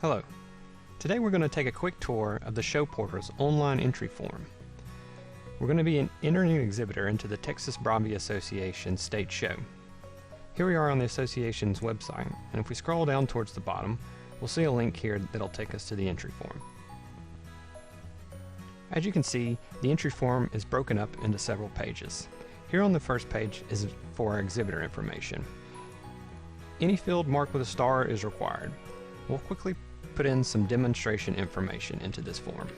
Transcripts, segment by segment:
Hello. Today we're going to take a quick tour of the ShowPortal's online entry form. We're going to be entering an exhibitor into the Texas Bromby Association State Show. Here we are on the association's website, and if we scroll down towards the bottom, we'll see a link here that'll take us to the entry form. As you can see, the entry form is broken up into several pages. Here on the first page is for our exhibitor information. Any field marked with a star is required. We'll quickly put in some demonstration information into this form.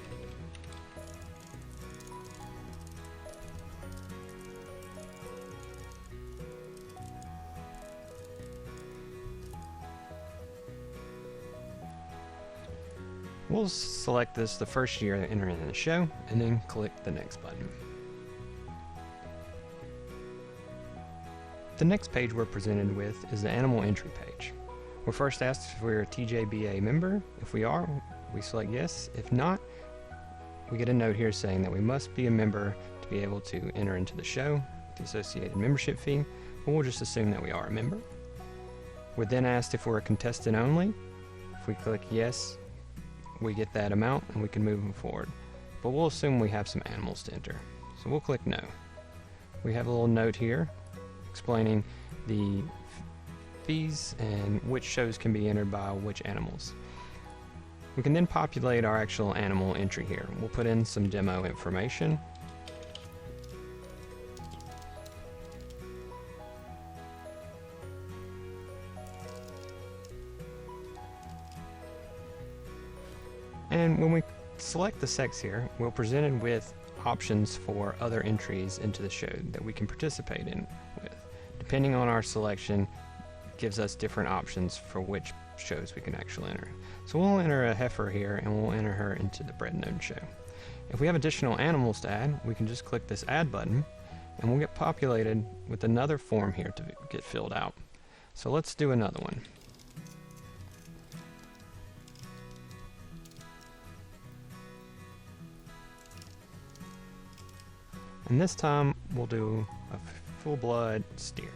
We'll select this the first year entering in the show, and then click the next button. The next page we're presented with is the animal entry page. We're first asked if we're a TJBA member. If we are, we select yes. If not, we get a note here saying that we must be a member to be able to enter into the show, the associated membership fee, but we'll just assume that we are a member. We're then asked if we're a contestant only. If we click yes, we get that amount and we can move them forward. But we'll assume we have some animals to enter. So we'll click no. We have a little note here explaining the fees and which shows can be entered by which animals. We can then populate our actual animal entry here. We'll put in some demo information. And when we select the sex here, we're presented with options for other entries into the show that we can participate in with. Depending on our selection, gives us different options for which shows we can actually enter. So we'll enter a heifer here, and we'll enter her into the Bred and Owned show. If we have additional animals to add, we can just click this add button, and we'll get populated with another form here to get filled out. So let's do another one. And this time we'll do a full-blood steer.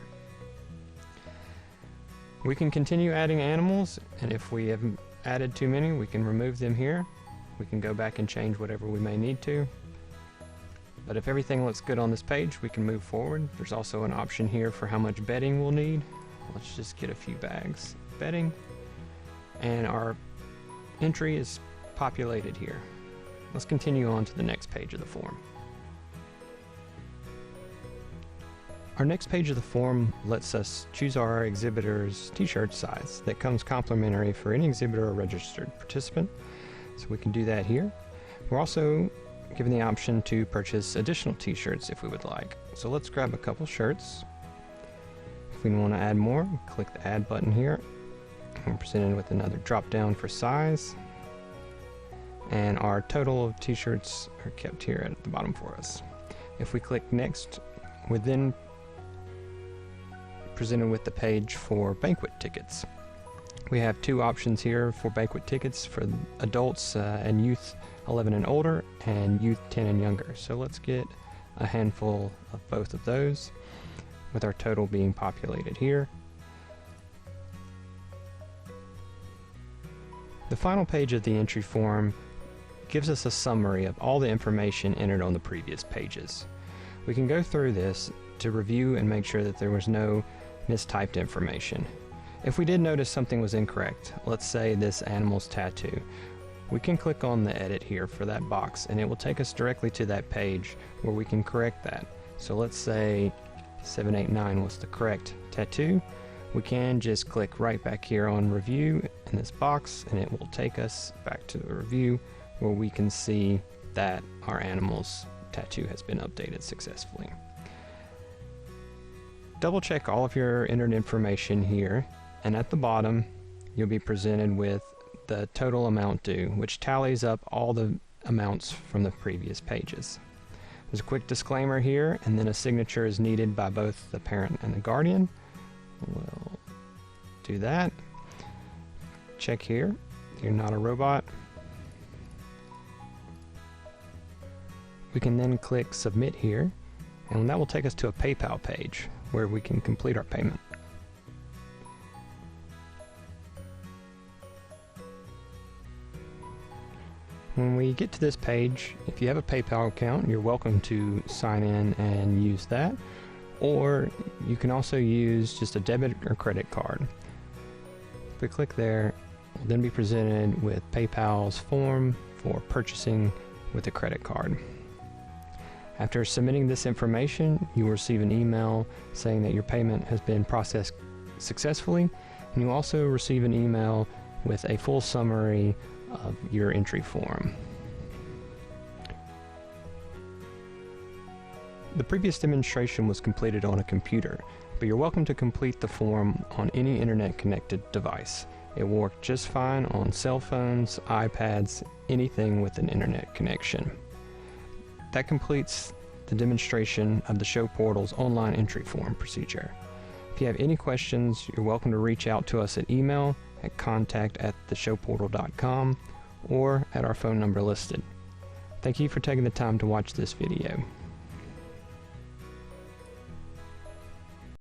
We can continue adding animals, and if we have added too many, we can remove them here. We can go back and change whatever we may need to. But if everything looks good on this page, we can move forward. There's also an option here for how much bedding we'll need. Let's just get a few bags of bedding. And our entry is populated here. Let's continue on to the next page of the form. Our next page of the form lets us choose our exhibitor's t-shirt size that comes complimentary for any exhibitor or registered participant. So we can do that here. We're also given the option to purchase additional t-shirts if we would like. So let's grab a couple shirts. If we want to add more, click the add button here. We're presented with another drop down for size. And our total of t-shirts are kept here at the bottom for us. If we click next, we're then presented with the page for banquet tickets. We have two options here for banquet tickets for adults and youth 11 and older, and youth 10 and younger. So let's get a handful of both of those, with our total being populated here. The final page of the entry form gives us a summary of all the information entered on the previous pages. We can go through this to review and make sure that there was no mistyped information. If we did notice something was incorrect, let's say this animal's tattoo, we can click on the edit here for that box, and it will take us directly to that page where we can correct that. So let's say 789 was the correct tattoo. We can just click right back here on review in this box, and it will take us back to the review where we can see that our animal's tattoo has been updated successfully. Double check all of your entered information here, and at the bottom you'll be presented with the total amount due, which tallies up all the amounts from the previous pages. There's a quick disclaimer here, and then a signature is needed by both the parent and the guardian. We'll do that. Check here, you're not a robot. We can then click submit here, and that will take us to a PayPal page where we can complete our payment. When we get to this page, if you have a PayPal account, you're welcome to sign in and use that, or you can also use just a debit or credit card. If we click there, we'll then be presented with PayPal's form for purchasing with a credit card. After submitting this information, you will receive an email saying that your payment has been processed successfully, and you also receive an email with a full summary of your entry form. The previous demonstration was completed on a computer, but you're welcome to complete the form on any internet-connected device. It will work just fine on cell phones, iPads, anything with an internet connection. That completes the demonstration of the ShowPortal's online entry form procedure. If you have any questions, you're welcome to reach out to us at email at contact@theshowportal.com or at our phone number listed. Thank you for taking the time to watch this video.